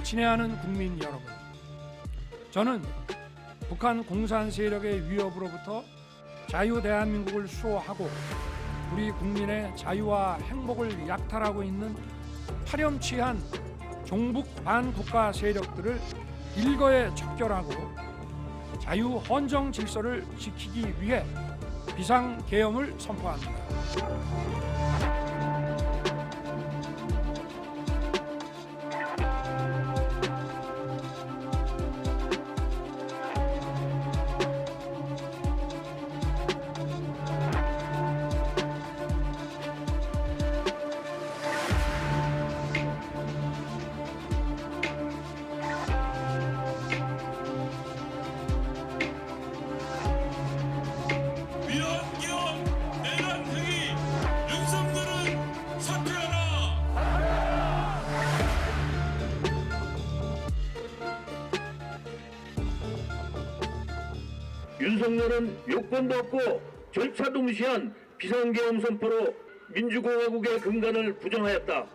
친애하는 국민 여러분, 저는 북한 공산 세력의 위협으로부터 자유 대한민국을 수호하고 우리 국민의 자유와 행복을 약탈하고 있는 파렴치한 종북 반국가 세력들을 일거에 척결하고 자유 헌정 질서를 지키기 위해 비상계엄을 선포합니다. 위헌기원 내란 행위 윤석열은 사퇴하라. 윤석열은 요건도 없고 절차도 무시한 비상계엄 선포로 민주공화국의 근간을 부정하였다.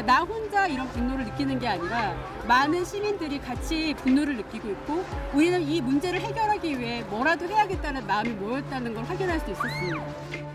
나 혼자 이런 분노를 느끼는 게 아니라 많은 시민들이 같이 분노를 느끼고 있고 우리는 이 문제를 해결하기 위해 뭐라도 해야겠다는 마음이 모였다는 걸 확인할 수 있었습니다.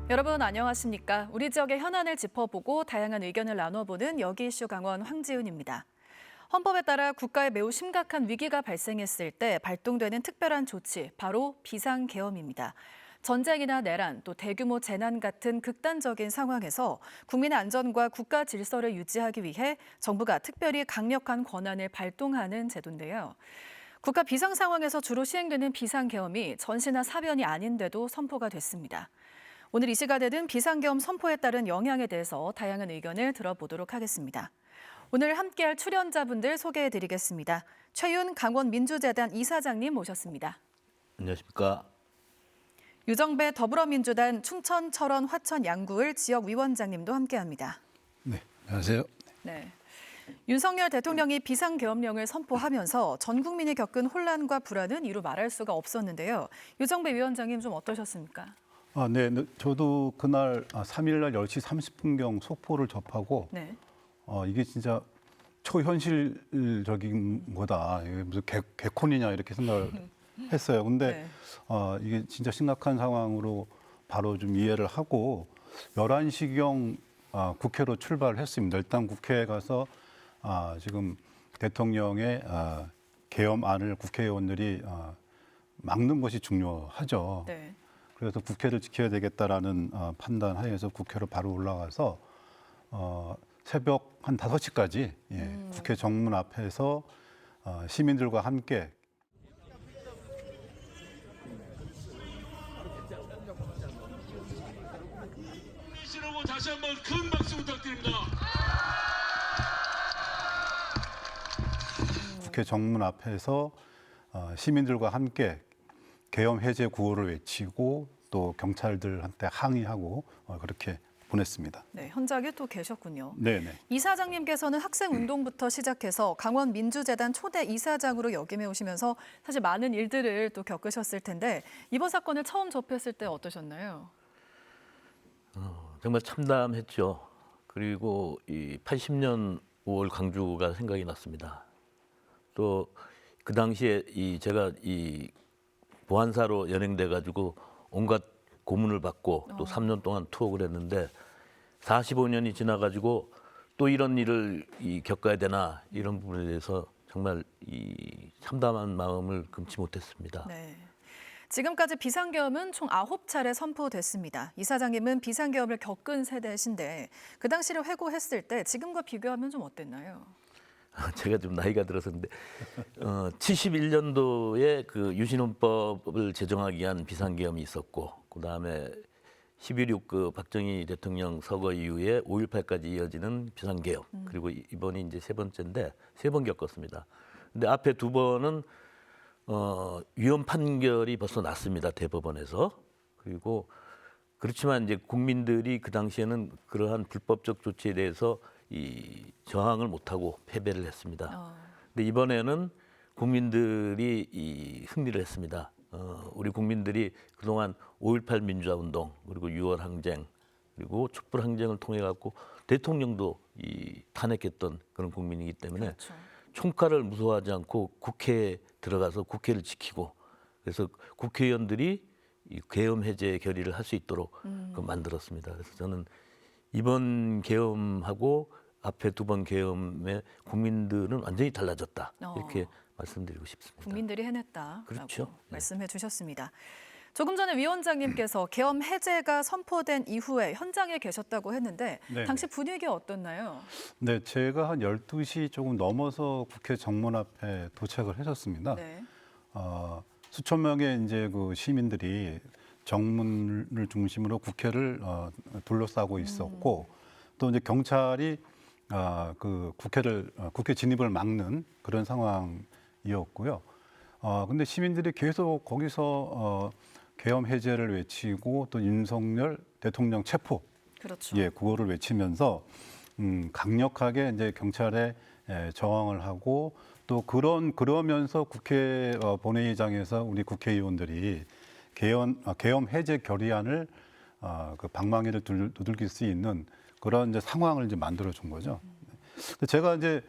여러분 안녕하십니까? 우리 지역의 현안을 짚어보고 다양한 의견을 나눠보는 여기 이슈 강원 황지은입니다. 헌법에 따라 국가에 매우 심각한 위기가 발생했을 때 발동되는 특별한 조치, 바로 비상계엄입니다. 전쟁이나 내란, 또 대규모 재난 같은 극단적인 상황에서 국민의 안전과 국가 질서를 유지하기 위해 정부가 특별히 강력한 권한을 발동하는 제도인데요. 국가 비상 상황에서 주로 시행되는 비상계엄이 전시나 사변이 아닌데도 선포가 됐습니다. 오늘 이 시간에 든 비상계엄 선포에 따른 영향에 대해서 다양한 의견을 들어보도록 하겠습니다. 오늘 함께할 출연자분들 소개해드리겠습니다. 최윤 강원민주재단 이사장님 모셨습니다. 안녕하십니까. 유정배 더불어민주단 충천, 철원, 화천, 양구을 지역위원장님도 함께합니다. 네, 안녕하세요. 네. 윤석열 대통령이 비상계엄령을 선포하면서 전 국민이 겪은 혼란과 불안은 이루 말할 수가 없었는데요. 유정배 위원장님 좀 어떠셨습니까? 네, 저도 그날 3일 날 10시 30분경 속보를 접하고 네. 이게 진짜 초현실적인 거다. 이게 무슨 개콘이냐 이렇게 생각을 했어요. 근데 네. 이게 진짜 심각한 상황으로 바로 좀 이해를 하고 11시경 국회로 출발을 했습니다. 일단 국회에 가서 지금 대통령의 계엄안을 국회의원들이 막는 것이 중요하죠. 네. 그래서 국회를 지켜야 되겠다라는 판단하에서 국회로 바로 올라가서 새벽 한 5시까지 국회 정문 앞에서 시민들과 함께 여러분 다시 한번 큰 박수 부탁드립니다. 국회 정문 앞에서 시민들과 함께 계엄 해제 구호를 외치고 또 경찰들한테 항의하고 그렇게 보냈습니다. 네, 현장에 또 계셨군요. 네네. 이사장님께서는 학생운동부터 시작해서 강원민주재단 초대 이사장으로 역임해 오시면서 사실 많은 일들을 또 겪으셨을 텐데 이번 사건을 처음 접했을 때 어떠셨나요? 정말 참담했죠. 그리고 이 80년 5월 광주가 생각이 났습니다. 또 그 당시에 제가 보안사로 연행돼 가지고 온갖 고문을 받고 또 3년 동안 투옥을 했는데 45년이 지나 가지고 또 이런 일을 겪어야 되나 이런 부분에 대해서 정말 참담한 마음을 금치 못했습니다. 네. 지금까지 비상계엄은 총 9차례 선포됐습니다. 이사장님은 비상계엄을 겪은 세대신데 그 당시를 회고했을 때 지금과 비교하면 좀 어땠나요? 제가 좀 나이가 들었었는데 71년도에 그 유신헌법을 제정하기 위한 비상계엄이 있었고 그다음에 11.6 그 박정희 대통령 서거 이후에 5.18까지 이어지는 비상계엄 그리고 이번이 이제 세 번째인데 세 번 겪었습니다. 근데 앞에 두 번은 위헌 판결이 벌써 났습니다. 대법원에서. 그리고 그렇지만 이제 국민들이 그 당시에는 그러한 불법적 조치에 대해서 이 저항을 못하고 패배를 했습니다. 근데 이번에는 국민들이 이 승리를 했습니다. 우리 국민들이 그동안 5.18 민주화운동 그리고 6월 항쟁 그리고 촛불 항쟁을 통해 갖고 대통령도 이 탄핵했던 그런 국민이기 때문에 그렇죠. 총칼을 무서워하지 않고 국회에 들어가서 국회를 지키고 그래서 국회의원들이 이 계엄 해제 결의를 할 수 있도록 만들었습니다. 그래서 저는 이번 계엄하고 앞에 두 번 계엄의 국민들은 완전히 달라졌다 이렇게 말씀드리고 싶습니다. 국민들이 해냈다라고 그렇죠. 말씀해 주셨습니다. 조금 전에 위원장님께서 계엄 해제가 선포된 이후에 현장에 계셨다고 했는데 네. 당시 분위기가 어떻나요? 네, 제가 한 12시 조금 넘어서 국회 정문 앞에 도착을 했었습니다. 네. 수천 명의 이제 그 시민들이 정문을 중심으로 국회를 둘러싸고 있었고 또 이제 경찰이 그 국회 진입을 막는 그런 상황이었고요. 근데 시민들이 계속 거기서 계엄 해제를 외치고 또 윤석열 대통령 체포, 그렇죠. 예, 그거를 외치면서 강력하게 이제 경찰에 저항을 하고 또 그러면서 국회 본회의장에서 우리 국회의원들이 계엄 해제 결의안을 그 방망이를 두들길 수 있는 그런 이제 상황을 이제 만들어 준 거죠. 근데 제가 이제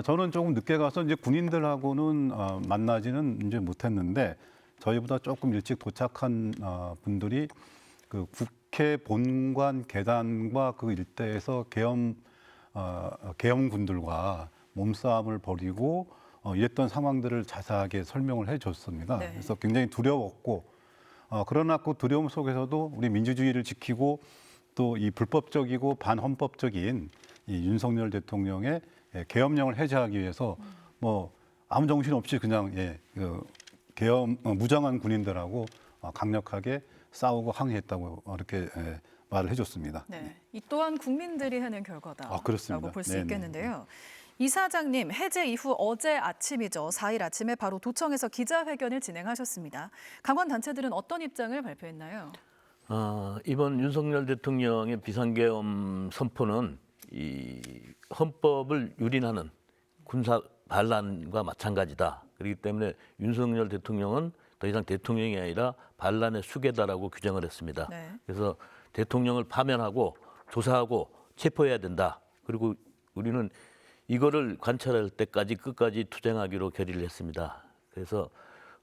저는 조금 늦게 가서 이제 군인들하고는 만나지는 이제 못했는데 저희보다 조금 일찍 도착한 분들이 그 국회 본관 계단과 그 일대에서 계엄군들과 몸싸움을 벌이고 이랬던 상황들을 자세하게 설명을 해줬습니다. 네. 그래서 굉장히 두려웠고 그러나 그 두려움 속에서도 우리 민주주의를 지키고 또 이 불법적이고 반헌법적인 이 윤석열 대통령의 계엄령을 해제하기 위해서 뭐 아무 정신 없이 그냥 무장한 군인들하고 강력하게 싸우고 항의했다고 이렇게 말을 해줬습니다. 네, 이 또한 국민들이 해낸 결과다라고 그렇습니다. 볼 수 네네. 있겠는데요. 이사장님, 해제 이후 어제 아침이죠. 4일 아침에 바로 도청에서 기자회견을 진행하셨습니다. 강원 단체들은 어떤 입장을 발표했나요? 이번 윤석열 대통령의 비상계엄 선포는 이 헌법을 유린하는 군사 반란과 마찬가지다. 그렇기 때문에 윤석열 대통령은 더 이상 대통령이 아니라 반란의 수괴다라고 규정을 했습니다. 네. 그래서 대통령을 파면하고 조사하고 체포해야 된다. 그리고 우리는 이거를 관찰할 때까지 끝까지 투쟁하기로 결의를 했습니다. 그래서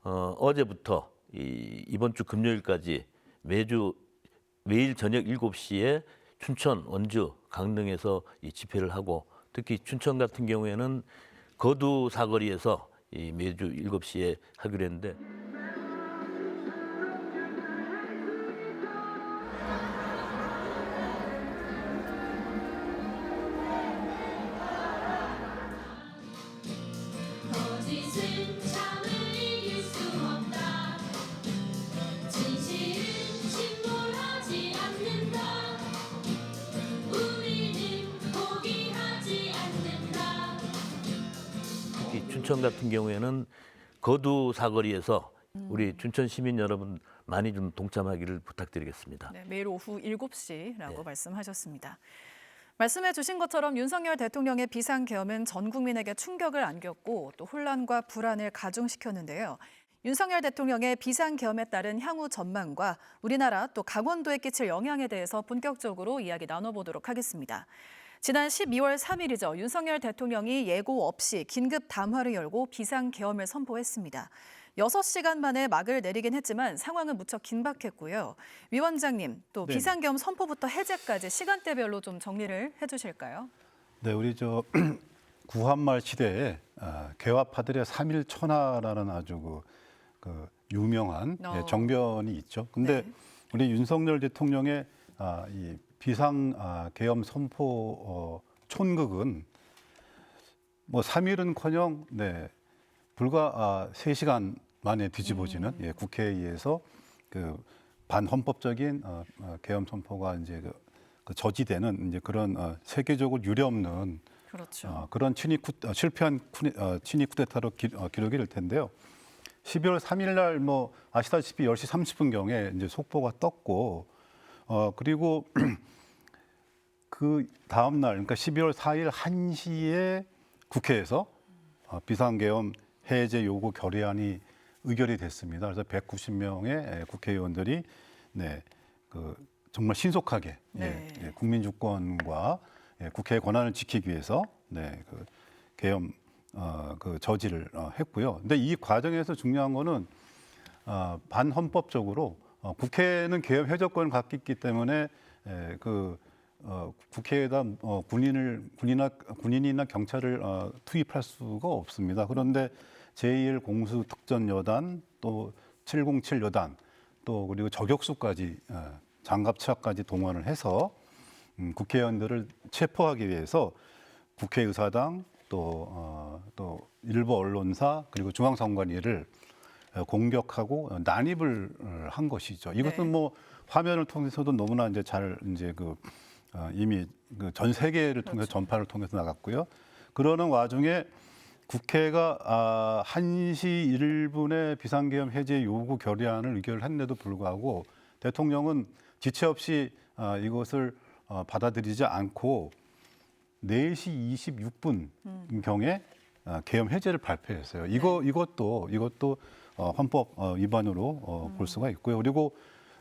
어제부터 이번 주 금요일까지 매일 저녁 7시에 춘천, 원주, 강릉에서 이 집회를 하고 특히 춘천 같은 경우에는 거두 사거리에서 매주 7시에 하기로 했는데 거짓은 참을 이길 수 없다. 진실은 침몰하지 않는다. 우리는 포기하지 않는다. 특히 춘천 같은 경우에는 거두 사거리에서 우리 춘천 시민 여러분 많이 좀 동참하기를 부탁드리겠습니다. 네, 매일 오후 7시라고 말씀하셨습니다. 말씀해 주신 것처럼 윤석열 대통령의 비상계엄은 전 국민에게 충격을 안겼고 또 혼란과 불안을 가중시켰는데요. 윤석열 대통령의 비상계엄에 따른 향후 전망과 우리나라 또 강원도에 끼칠 영향에 대해서 본격적으로 이야기 나눠보도록 하겠습니다. 지난 12월 3일이죠. 윤석열 대통령이 예고 없이 긴급 담화를 열고 비상계엄을 선포했습니다. 6시간 만에 막을 내리긴 했지만 상황은 무척 긴박했고요. 위원장님, 또 네. 비상계엄 선포부터 해제까지 시간대별로 좀 정리를 해주실까요? 네, 우리 구한말 시대에 개화파들의 3일 천하라는 아주 그 유명한 정변이 있죠. 근데 네. 우리 윤석열 대통령의 이 비상 계엄 선포 촌극은 뭐 3일은커녕 불과 3시간 만에 뒤집어지는 국회에서 그 반헌법적인 계엄 선포가 이제 그 저지되는 이제 그런 세계적으로 유례없는 그렇죠. 그런 실패한 친위 쿠데타로 기록이 될 텐데요. 12월 3일 날 뭐 아시다시피 10시 30분 경에 이제 속보가 떴고 그리고 그 다음 날 그러니까 12월 4일 1시에 국회에서 비상계엄 해제 요구 결의안이 의결이 됐습니다. 그래서 190명의 국회의원들이 그 정말 신속하게 국민 주권과 국회의 권한을 지키기 위해서 그 계엄 그 저지를 했고요. 근데 이 과정에서 중요한 거는 반헌법적으로 국회는 계엄 해제권을 갖고 있기 때문에 그 국회에다 군인이나 경찰을 투입할 수가 없습니다. 그런데 제1 공수특전여단 또 707여단 또 그리고 저격수까지 장갑차까지 동원을 해서 국회의원들을 체포하기 위해서 국회의사당 또 일부 언론사 그리고 중앙선관위를 공격하고 난입을 한 것이죠. 이것은 뭐 화면을 통해서도 너무나 이제 잘 이제 이미 전 세계를 통해서 전파를 통해서 나갔고요. 그러는 와중에 국회가 1시 1분에 비상계엄 해제 요구 결의안을 의결했는데도 불구하고 대통령은 지체 없이 이것을 받아들이지 않고 4시 26분 경에 계엄 해제를 발표했어요. 이것도 헌법 위반으로 볼 수가 있고요. 그리고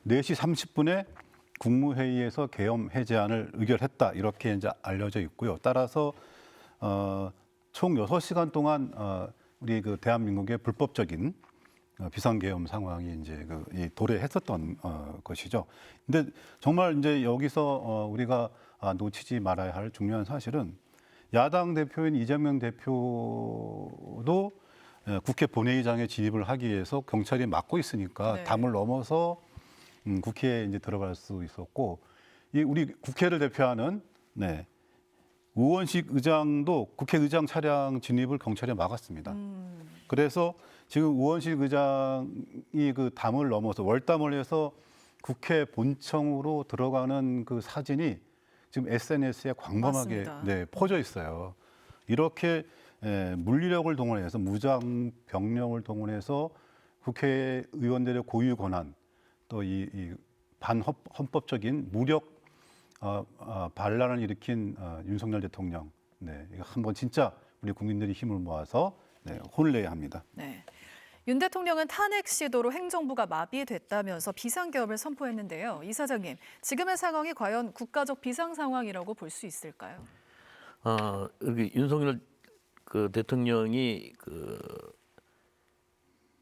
4시 30분에 국무회의에서 계엄 해제안을 의결했다 이렇게 이제 알려져 있고요. 따라서 총 6시간 동안 우리 그 대한민국의 불법적인 비상계엄 상황이 이제 도래했었던 것이죠. 근데 정말 이제 여기서 우리가 놓치지 말아야 할 중요한 사실은 야당 대표인 이재명 대표도 국회 본회의장에 진입을 하기 위해서 경찰이 막고 있으니까 담을 넘어서 국회에 이제 들어갈 수 있었고 우리 국회를 대표하는 우원식 의장도 국회의장 차량 진입을 경찰이 막았습니다. 그래서 지금 우원식 의장이 그 담을 넘어서 월담을 해서 국회 본청으로 들어가는 그 사진이 지금 SNS에 광범하게 퍼져 있어요. 이렇게 물리력을 동원해서 무장 병력을 동원해서 국회의원들의 고유 권한 또 이 반헌법적인 무력 반란을 일으킨 윤석열 대통령, 이거 한번 진짜 우리 국민들이 힘을 모아서 혼내야 합니다. 윤 대통령은 탄핵 시도로 행정부가 마비됐다면서 비상계엄을 선포했는데요. 이사장님, 지금의 상황이 과연 국가적 비상 상황이라고 볼 수 있을까요? 여기 윤석열 그 대통령이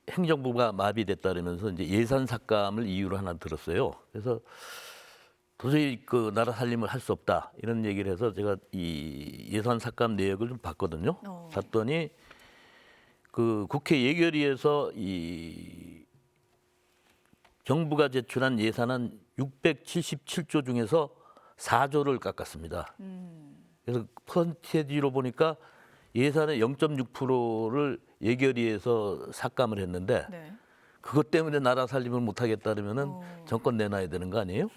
행정부가 마비됐다면서 이제 예산 삭감을 이유로 하나 들었어요. 그래서 도저히 그 나라 살림을 할 수 없다 이런 얘기를 해서 제가 이 예산 삭감 내역을 좀 봤거든요. 봤더니 그 국회 예결위에서 이 정부가 제출한 예산은 677조 중에서 4조를 깎았습니다. 그래서 퍼센티지로 보니까 예산의 0.6%를 예결위에서 삭감을 했는데 그것 때문에 나라 살림을 못하겠다면은 정권 내놔야 되는 거 아니에요?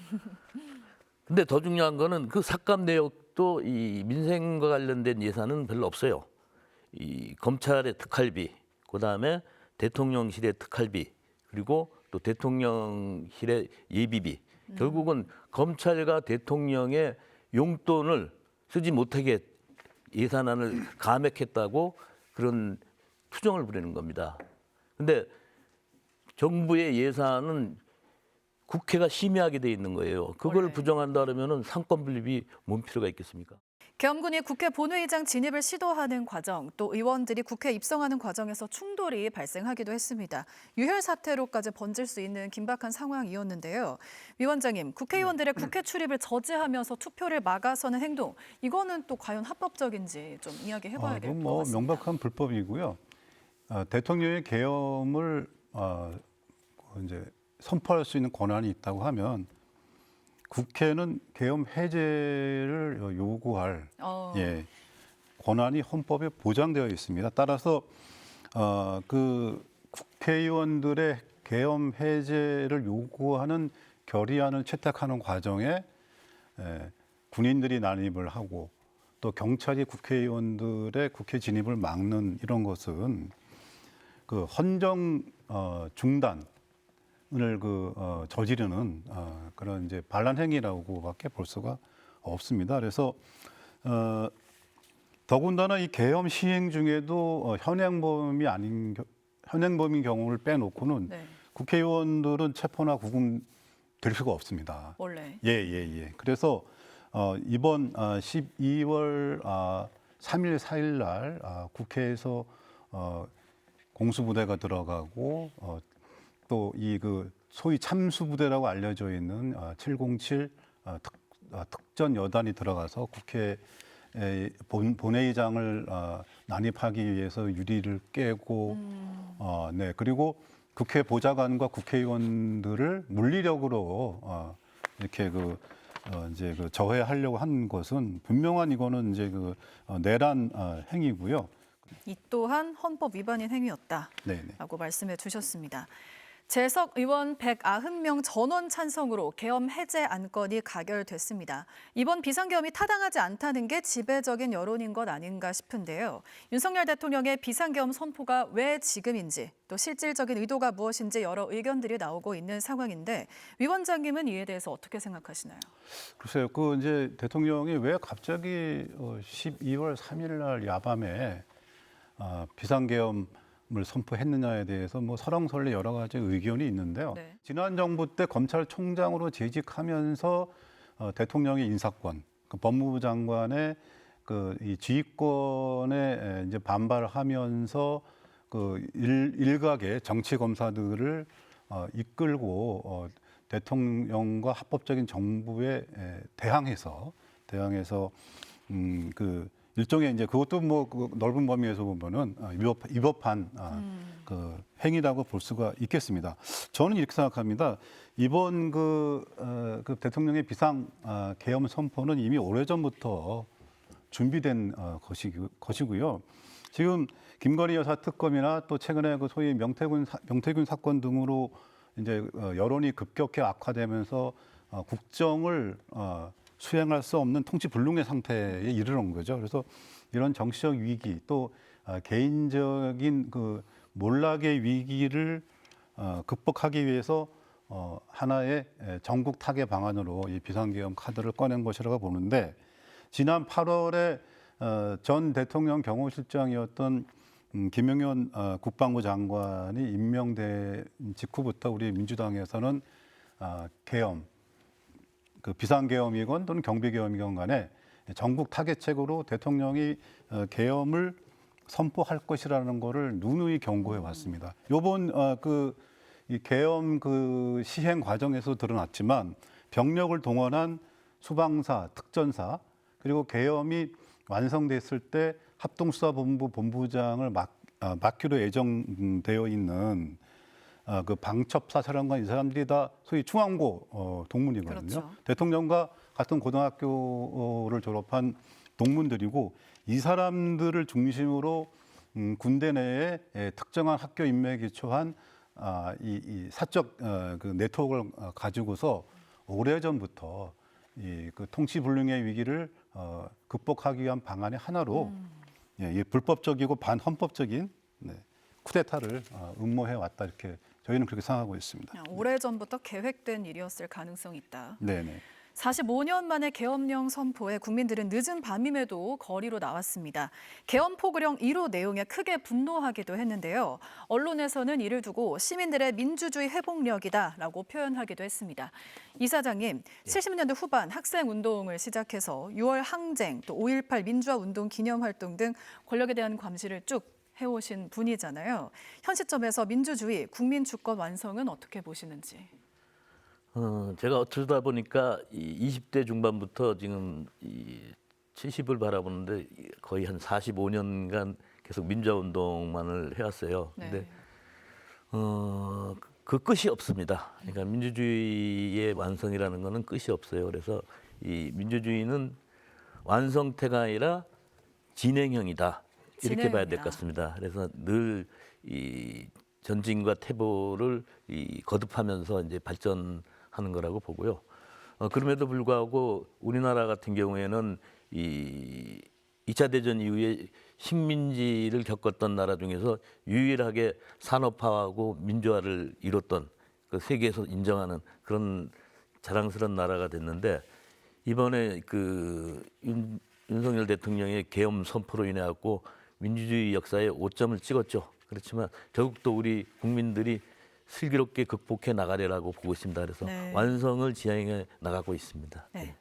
근데 더 중요한 거는 그 삭감 내역도 이 민생과 관련된 예산은 별로 없어요. 이 검찰의 특활비, 그다음에 대통령실의 특활비, 그리고 또 대통령실의 예비비. 결국은 검찰과 대통령의 용돈을 쓰지 못하게 예산안을 감액했다고 그런 투정을 부리는 겁니다. 근데 정부의 예산은 국회가 심의하게 돼 있는 거예요. 그걸 부정한다 그러면은 상권 분립이 뭔 필요가 있겠습니까? 계엄군이 국회 본회의장 진입을 시도하는 과정, 또 의원들이 국회에 입성하는 과정에서 충돌이 발생하기도 했습니다. 유혈 사태로까지 번질 수 있는 긴박한 상황이었는데요. 위원장님, 국회의원들의 국회 출입을 저지하면서 투표를 막아서는 행동, 이거는 또 과연 합법적인지 좀 이야기해봐야 될 것 같습니다. 명백한 불법이고요. 대통령의 계엄을 이제 선포할 수 있는 권한이 있다고 하면 국회는 계엄 해제를 요구할 예, 권한이 헌법에 보장되어 있습니다. 따라서 그 국회의원들의 계엄 해제를 요구하는 결의안을 채택하는 과정에 군인들이 난입을 하고 또 경찰이 국회의원들의 국회 진입을 막는 이런 것은 그 헌정 중단을 저지르는 그런 이제 반란 행위라고밖에 볼 수가 없습니다. 그래서 더군다나 이 계엄 시행 중에도 현행범인 경우를 빼놓고는 네. 국회의원들은 체포나 구금될 수가 없습니다. 원래. 예. 그래서 이번 12월 3일, 4일 날 국회에서 공수부대가 들어가고 또 이 그 소위 참수부대라고 알려져 있는 707 특전 여단이 들어가서 국회 본회의장을 난입하기 위해서 유리를 깨고 네 그리고 국회 보좌관과 국회의원들을 물리력으로 이렇게 이제 저해하려고 한 것은 분명한 이거는 이제 내란 행위고요. 이 또한 헌법 위반인 행위였다라고 네네. 말씀해 주셨습니다. 재석 의원 190명 전원 찬성으로 계엄 해제 안건이 가결됐습니다. 이번 비상계엄이 타당하지 않다는 게 지배적인 여론인 것 아닌가 싶은데요. 윤석열 대통령의 비상계엄 선포가 왜 지금인지 또 실질적인 의도가 무엇인지 여러 의견들이 나오고 있는 상황인데 위원장님은 이에 대해서 어떻게 생각하시나요? 글쎄요, 이제 대통령이 왜 갑자기 12월 3일 날 야밤에 비상계엄을 선포했느냐에 대해서 설왕설래 여러 가지 의견이 있는데요. 네. 지난 정부 때 검찰총장으로 재직하면서 대통령의 인사권, 법무부 장관의 이 지휘권에 이제 반발하면서 일각의 정치 검사들을 이끌고 대통령과 합법적인 정부에 대항해서 일종의 이제 그것도 넓은 범위에서 보면은 위법한 행위라고 볼 수가 있겠습니다. 저는 이렇게 생각합니다. 이번 대통령의 비상 계엄 선포는 이미 오래전부터 준비된 것이고요. 지금 김건희 여사 특검이나 또 최근에 소위 명태균 사건 등으로 이제 여론이 급격히 악화되면서 국정을 수행할 수 없는 통치 불능의 상태에 이르는 거죠. 그래서 이런 정치적 위기 또 개인적인 몰락의 위기를 극복하기 위해서 하나의 전국 타개 방안으로 이 비상계엄 카드를 꺼낸 것이라고 보는데 지난 8월에 전 대통령 경호실장이었던 김영현 국방부 장관이 임명된 직후부터 우리 민주당에서는 계엄 비상계엄이건 또는 경비계엄이건 간에 전국 타겟책으로 대통령이 계엄을 선포할 것이라는 것을 누누이 경고해 왔습니다. 이번 이 계엄 시행 과정에서 드러났지만 병력을 동원한 수방사, 특전사 그리고 계엄이 완성됐을 때 합동수사본부 본부장을 맡기로 예정되어 있는 방첩사 사령관 이 사람들이 다 소위 중앙고 동문이거든요. 그렇죠. 대통령과 같은 고등학교를 졸업한 동문들이고 이 사람들을 중심으로 군대 내에 특정한 학교 인맥에 기초한 이 사적 네트워크를 가지고서 오래전부터 이 통치 불능의 위기를 극복하기 위한 방안의 하나로 이 불법적이고 반헌법적인 쿠데타를 음모해 왔다 이렇게 저희는 그렇게 생각하고 있습니다. 오래전부터 계획된 일이었을 가능성이 있다. 네네. 45년 만에 계엄령 선포에 국민들은 늦은 밤임에도 거리로 나왔습니다. 계엄 포고령 1호 내용에 크게 분노하기도 했는데요. 언론에서는 이를 두고 시민들의 민주주의 회복력이다라고 표현하기도 했습니다. 이사장님, 70년대 후반 학생운동을 시작해서 6월 항쟁, 또 5.18 민주화 운동 기념활동 등 권력에 대한 감시를 쭉 해오신 분이잖아요. 현 시점에서 민주주의, 국민 주권 완성은 어떻게 보시는지? 제가 어쩌다 보니까 20대 중반부터 지금 70을 바라보는데 거의 한 45년간 계속 민주화 운동만을 해왔어요. 네. 근데 그 끝이 없습니다. 그러니까 민주주의의 완성이라는 것은 끝이 없어요. 그래서 이 민주주의는 완성태가 아니라 진행형이다. 이렇게 봐야 될 것 같습니다. 그래서 늘 이 전진과 퇴보를 거듭하면서 이제 발전하는 거라고 보고요. 그럼에도 불구하고 우리나라 같은 경우에는 이 2차 대전 이후에 식민지를 겪었던 나라 중에서 유일하게 산업화하고 민주화를 이뤘던 그 세계에서 인정하는 그런 자랑스러운 나라가 됐는데 이번에 그 윤석열 대통령의 계엄 선포로 인해 갖고 민주주의 역사에 오점을 찍었죠. 그렇지만 결국 또 우리 국민들이 슬기롭게 극복해 나가리라고 보고 있습니다. 그래서 네. 완성을 지향해 나가고 있습니다. 네.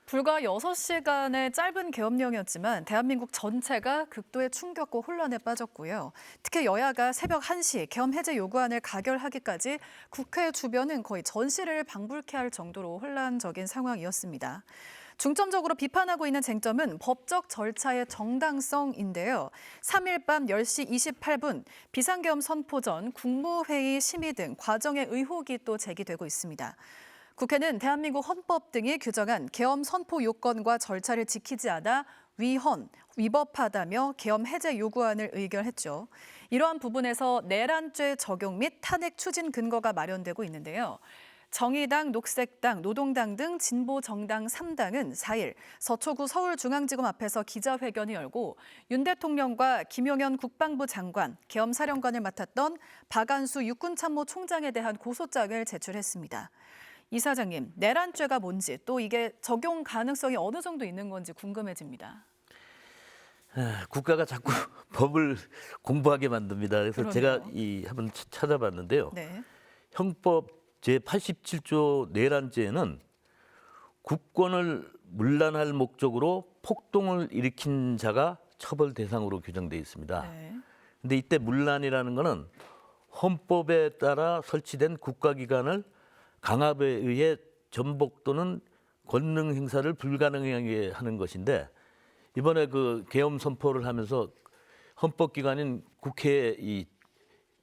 불과 6시간의 짧은 계엄령이었지만 대한민국 전체가 극도의 충격과 혼란에 빠졌고요. 특히 여야가 새벽 1시 계엄 해제 요구안을 가결하기까지 국회 주변은 거의 전시를 방불케 할 정도로 혼란적인 상황이었습니다. 중점적으로 비판하고 있는 쟁점은 법적 절차의 정당성인데요. 3일 밤 10시 28분 비상계엄 선포 전 국무회의 심의 등 과정의 의혹이 또 제기되고 있습니다. 국회는 대한민국 헌법 등이 규정한 계엄 선포 요건과 절차를 지키지 않아 위법하다며 계엄 해제 요구안을 의결했죠. 이러한 부분에서 내란죄 적용 및 탄핵 추진 근거가 마련되고 있는데요. 정의당, 녹색당, 노동당 등 진보 정당 3당은 4일 서초구 서울중앙지검 앞에서 기자회견을 열고 윤 대통령과 김용현 국방부 장관, 계엄 사령관을 맡았던 박안수 육군참모총장에 대한 고소장을 제출했습니다. 이사장님, 내란죄가 뭔지 또 이게 적용 가능성이 어느 정도 있는 건지 궁금해집니다. 국가가 자꾸 법을 공부하게 만듭니다. 그래서 그러네요. 제가 한번 찾아봤는데요. 네. 형법 제87조 내란죄는 국권을 문란할 목적으로 폭동을 일으킨 자가 처벌 대상으로 규정되어 있습니다. 네. 근데 이때 문란이라는 거는 헌법에 따라 설치된 국가기관을 강압에 의해 전복 또는 권능 행사를 불가능하게 하는 것인데 이번에 그 계엄 선포를 하면서 헌법기관인 국회에 이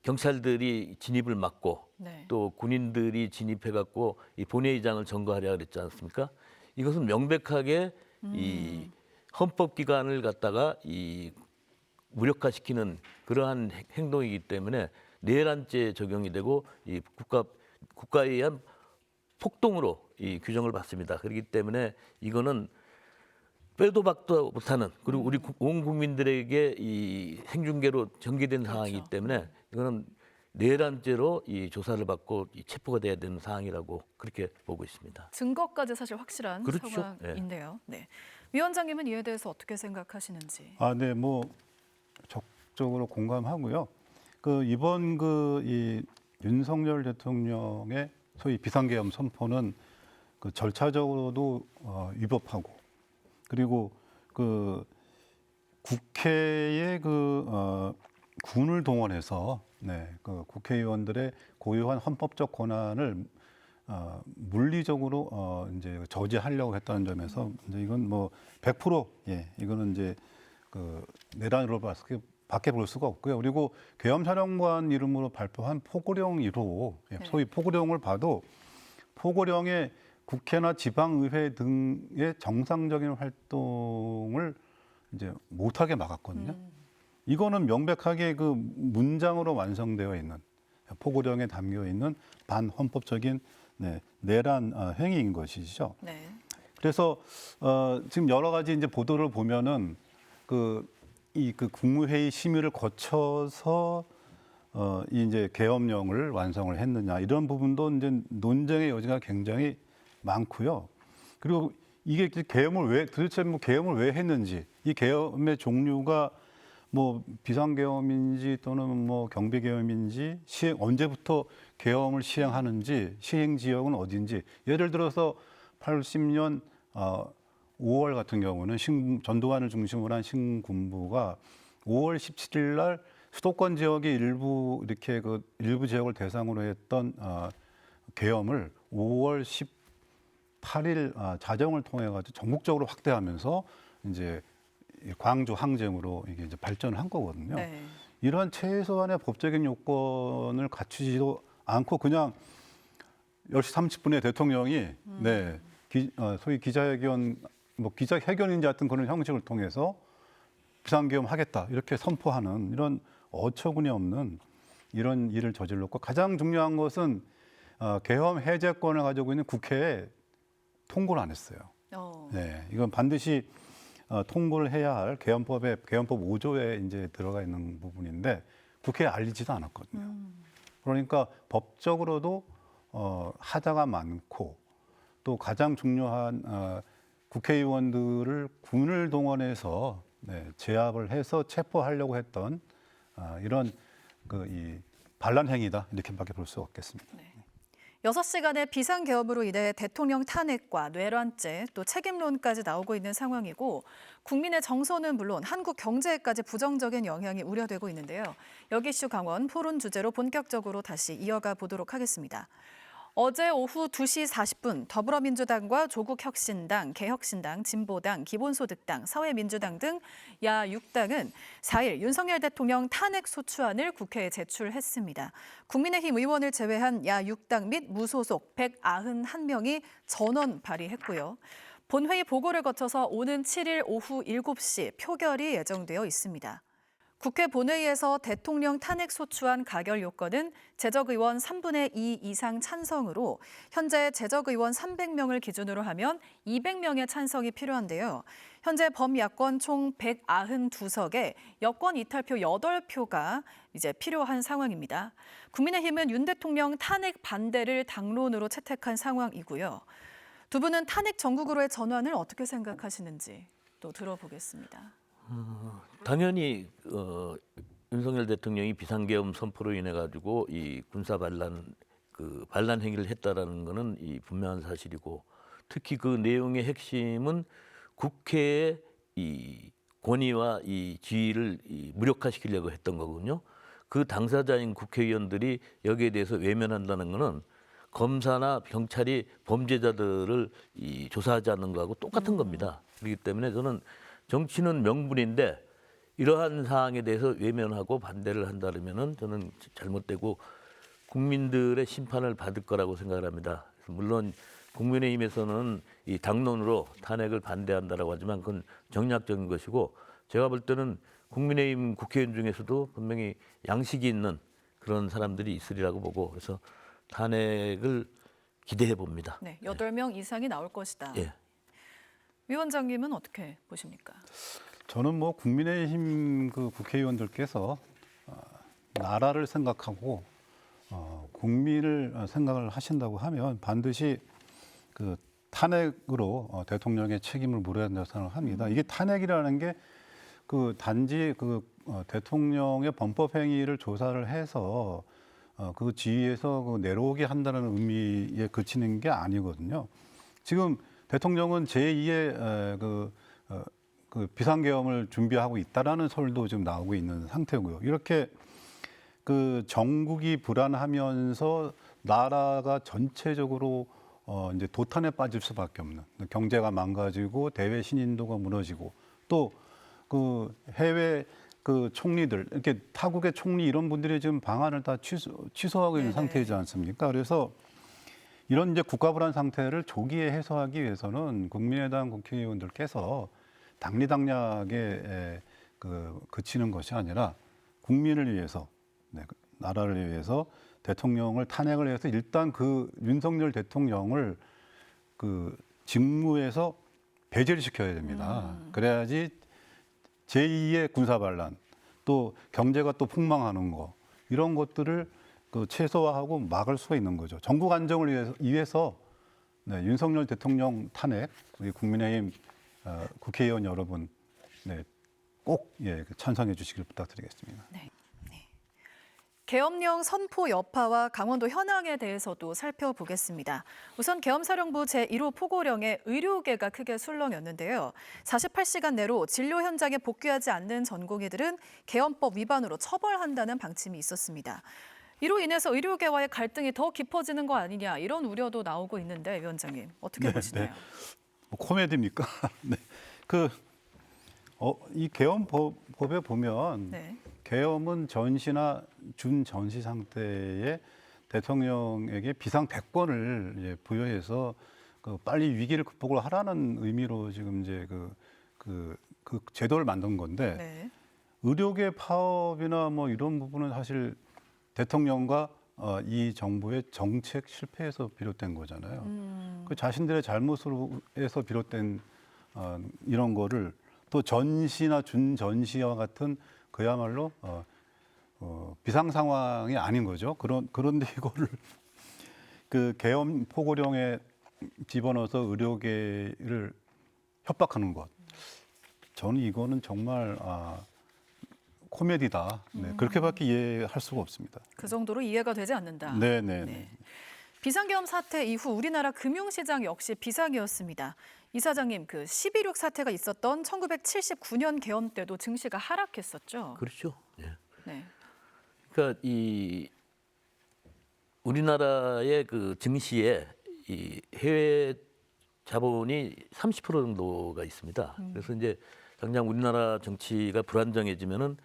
경찰들이 진입을 막고 네. 또 군인들이 진입해갖고 이 본회의장을 점거하려 그랬지 않습니까? 이것은 명백하게 이 헌법기관을 갖다가 이 무력화시키는 그러한 행동이기 때문에 내란죄 적용이 되고 이 국가에 의한 폭동으로 이 규정을 받습니다. 그렇기 때문에 이거는 빼도 박도 못하는 그리고 우리 온 국민들에게 이 생중계로 전개된 상황이기 때문에 이거는 내란죄로 이 조사를 받고 이 체포가 돼야 되는 상황이라고 그렇게 보고 있습니다. 증거까지 사실 확실한 그렇죠. 상황인데요. 네. 위원장님은 이에 대해서 어떻게 생각하시는지. 네, 뭐 적극적으로 공감하고요. 그 이번 이 윤석열 대통령의 소위 비상계엄 선포는 그 절차적으로도 위법하고 그리고 그 국회의 군을 동원해서 그 국회의원들의 고유한 헌법적 권한을 물리적으로 이제 저지하려고 했다는 점에서 이제 이건 뭐 100% 이거는 이제 그 내란으로 밖에 볼 수가 없고요. 그리고 계엄사령관 이름으로 발표한 포고령 1호, 소위 포고령을 봐도 포고령의 국회나 지방의회 등의 정상적인 활동을 이제 못하게 막았거든요. 이거는 명백하게 그 문장으로 완성되어 있는 포고령에 담겨 있는 반헌법적인 내란 행위인 것이죠. 네. 그래서 지금 여러 가지 이제 보도를 보면은 그 국무회의 심의를 거쳐서 이제 계엄령을 완성을 했느냐 이런 부분도 이제 논쟁의 여지가 굉장히 많고요. 그리고 이게 도대체 계엄을 왜 했는지 이 계엄의 종류가 뭐 비상계엄인지 또는 뭐 경비계엄인지 언제부터 계엄을 시행하는지 시행 지역은 어딘지 예를 들어서 80년 5월 같은 경우는 전두환을 중심으로 한 신군부가 5월 17일 날 수도권 지역의 일부 지역을 대상으로 했던 계엄을 5월 18일 자정을 통해 가지고 전국적으로 확대하면서 이제 광주 항쟁으로 이게 이제 발전을 한 거거든요. 네. 이러한 최소한의 법적인 요건을 갖추지도 않고 그냥 10시 30분에 대통령이 소위 기자회견, 뭐 기자회견인지 하여튼 그런 형식을 통해서 비상계엄 하겠다 이렇게 선포하는 이런 어처구니 없는 이런 일을 저질렀고 가장 중요한 것은 계엄 해제권을 가지고 있는 국회에 통고를 안 했어요. 네, 이건 반드시 통보를 해야 할 계엄법 5조에 이제 들어가 있는 부분인데 국회에 알리지도 않았거든요. 그러니까 법적으로도 하자가 많고 또 가장 중요한 국회의원들을 군을 동원해서 제압을 해서 체포하려고 했던 이런 이 반란 행위다 이렇게밖에 볼 수 없겠습니다. 6시간의 비상계엄으로 인해 대통령 탄핵과 뇌란죄 또 책임론까지 나오고 있는 상황이고 국민의 정서는 물론 한국 경제에까지 부정적인 영향이 우려되고 있는데요. 여기 이슈 강원 토론 주제로 본격적으로 다시 이어가 보도록 하겠습니다. 어제 오후 2시 40분 더불어민주당과 조국혁신당, 개혁신당, 진보당, 기본소득당, 사회민주당 등 야 6당은 4일 윤석열 대통령 탄핵 소추안을 국회에 제출했습니다. 국민의힘 의원을 제외한 야 6당 및 무소속 191명이 전원 발의했고요. 본회의 보고를 거쳐서 오는 7일 오후 7시 표결이 예정되어 있습니다. 국회 본회의에서 대통령 탄핵 소추안 가결 요건은 재적의원 3분의 2 이상 찬성으로 현재 재적의원 300명을 기준으로 하면 200명의 찬성이 필요한데요. 현재 범야권 총 192석에 여권 이탈표 8표가 이제 필요한 상황입니다. 국민의힘은 윤 대통령 탄핵 반대를 당론으로 채택한 상황이고요. 두 분은 탄핵 정국으로의 전환을 어떻게 생각하시는지 또 들어보겠습니다. 당연히 윤석열 대통령이 비상계엄 선포로 인해 가지고 이 군사 반란 반란 행위를 했다라는 것은 이 분명한 사실이고 특히 그 내용의 핵심은 국회의 이 권위와 이 지위를 무력화시키려고 했던 거거든요. 그 당사자인 국회의원들이 여기에 대해서 외면한다는 것은 검사나 경찰이 범죄자들을 조사하지 않는 거하고 똑같은 겁니다. 그렇기 때문에 저는 정치는 명분인데 이러한 사항에 대해서 외면하고 반대를 한다면은 저는 잘못되고 국민들의 심판을 받을 거라고 생각을 합니다. 물론 국민의힘에서는 이 당론으로 탄핵을 반대한다라고 하지만 그건 정략적인 것이고 제가 볼 때는 국민의힘 국회의원 중에서도 분명히 양식이 있는 그런 사람들이 있으리라고 보고 그래서 탄핵을 기대해 봅니다. 네, 8명 이상이 나올 것이다. 예. 위원장님은 어떻게 보십니까? 저는 뭐 국민의힘 국회의원들께서 나라를 생각하고 국민을 생각을 하신다고 하면 반드시 탄핵으로 대통령의 책임을 물어야 된다고 생각을 합니다. 이게 탄핵이라는 게 단지 대통령의 범법 행위를 조사를 해서 그 지위에서 내려오게 한다는 의미에 그치는 게 아니거든요. 지금 대통령은 제2의 비상계엄을 준비하고 있다라는 설도 지금 나오고 있는 상태고요. 이렇게 정국이 불안하면서 나라가 전체적으로 이제 도탄에 빠질 수밖에 없는 경제가 망가지고 대외 신인도가 무너지고 또 해외 총리들 이렇게 타국의 총리 이런 분들이 지금 방안을 다 취소하고 있는 상태이지 않습니까? 그래서 이런 이제 국가불안 상태를 조기에 해소하기 위해서는 국민의당 국회의원들께서 당리당략에 그치는 것이 아니라 국민을 위해서, 나라를 위해서 대통령을 탄핵을 해서 일단 윤석열 대통령을 직무에서 배제를 시켜야 됩니다. 그래야지 제2의 군사반란, 또 경제가 또 폭망하는 거 이런 것들을 최소화하고 막을 수가 있는 거죠. 전국 안정을 위해서 윤석열 대통령 탄핵, 우리 국민의힘 국회의원 여러분 꼭 찬성해 주시길 부탁드리겠습니다. 네. 계엄령 선포 여파와 강원도 현황에 대해서도 살펴보겠습니다. 우선 계엄사령부 제1호 포고령에 의료계가 크게 술렁였는데요. 48시간 내로 진료 현장에 복귀하지 않는 전공의들은 계엄법 위반으로 처벌한다는 방침이 있었습니다. 이로 인해서 의료계와의 갈등이 더 깊어지는 거 아니냐 이런 우려도 나오고 있는데 위원장님 어떻게 보시나요? 뭐 코미디입니까? 네. 이 계엄법에 보면 계엄은 전시나 준전시 상태의 대통령에게 비상 백권을 이제 부여해서 그 빨리 위기를 극복을 하라는 의미로 지금 이제 그 제도를 만든 건데 네. 의료계 파업이나 뭐 이런 부분은 사실 대통령과 이 정부의 정책 실패에서 비롯된 거잖아요. 그 자신들의 잘못으로 해서 비롯된 이런 거를 또 전시나 준전시와 같은 그야말로 비상 상황이 아닌 거죠. 그런데 이거를 그 계엄 포고령에 집어넣어서 의료계를 협박하는 것. 저는 이거는 정말 코미디다. 네, 그렇게밖에 이해할 수가 없습니다. 그 정도로 이해가 되지 않는다. 네네. 네. 비상계엄 사태 이후 우리나라 금융시장 역시 비상이었습니다. 이사장님, 그 12.6 사태가 있었던 1979년 계엄 때도 증시가 하락했었죠. 그렇죠. 예. 네. 그러니까 이 우리나라의 그 증시에 이 해외 자본이 30% 정도가 있습니다. 그래서 이제 당장 우리나라 정치가 불안정해지면은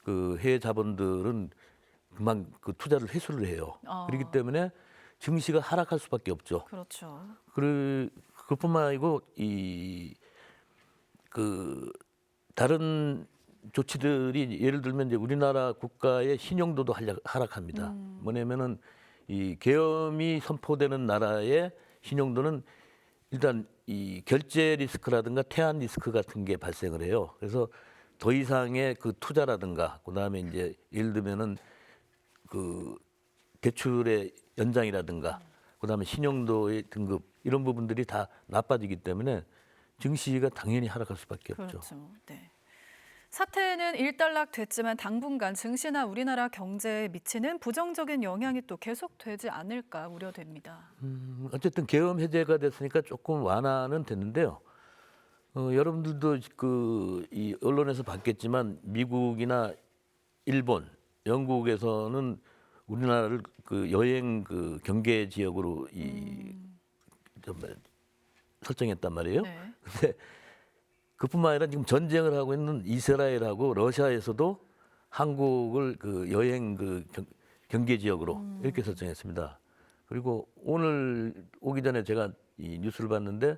그 해외 자본들은 금방 그 투자를 회수를 해요. 그렇기 때문에 증시가 하락할 수밖에 없죠. 그렇죠. 그뿐만 아니고 이 그 다른 조치들이 예를 들면 이제 우리나라 국가의 신용도도 하락합니다. 뭐냐면은 이 계엄이 선포되는 나라의 신용도는 일단 이 결제 리스크라든가 태안 리스크 같은 게 발생을 해요. 그래서 더 이상의 그 투자라든가 그다음에 이제 예를 들면은 그 대출의 연장이라든가 그다음에 신용도의 등급 이런 부분들이 다 나빠지기 때문에 증시가 당연히 하락할 수밖에 없죠. 그렇죠. 네. 사태는 일단락됐지만 당분간 증시나 우리나라 경제에 미치는 부정적인 영향이 또 계속되지 않을까 우려됩니다. 어쨌든 계엄 해제가 됐으니까 조금 완화는 됐는데요. 여러분들도 이 언론에서 봤겠지만 미국이나 일본, 영국에서는 우리나라를 그 여행 그 경계 지역으로 설정했단 말이에요. 네. 근데 그뿐만 아니라 지금 전쟁을 하고 있는 이스라엘하고 러시아에서도 한국을 그 여행 그 경계 지역으로 이렇게 설정했습니다. 그리고 오늘 오기 전에 제가 이 뉴스를 봤는데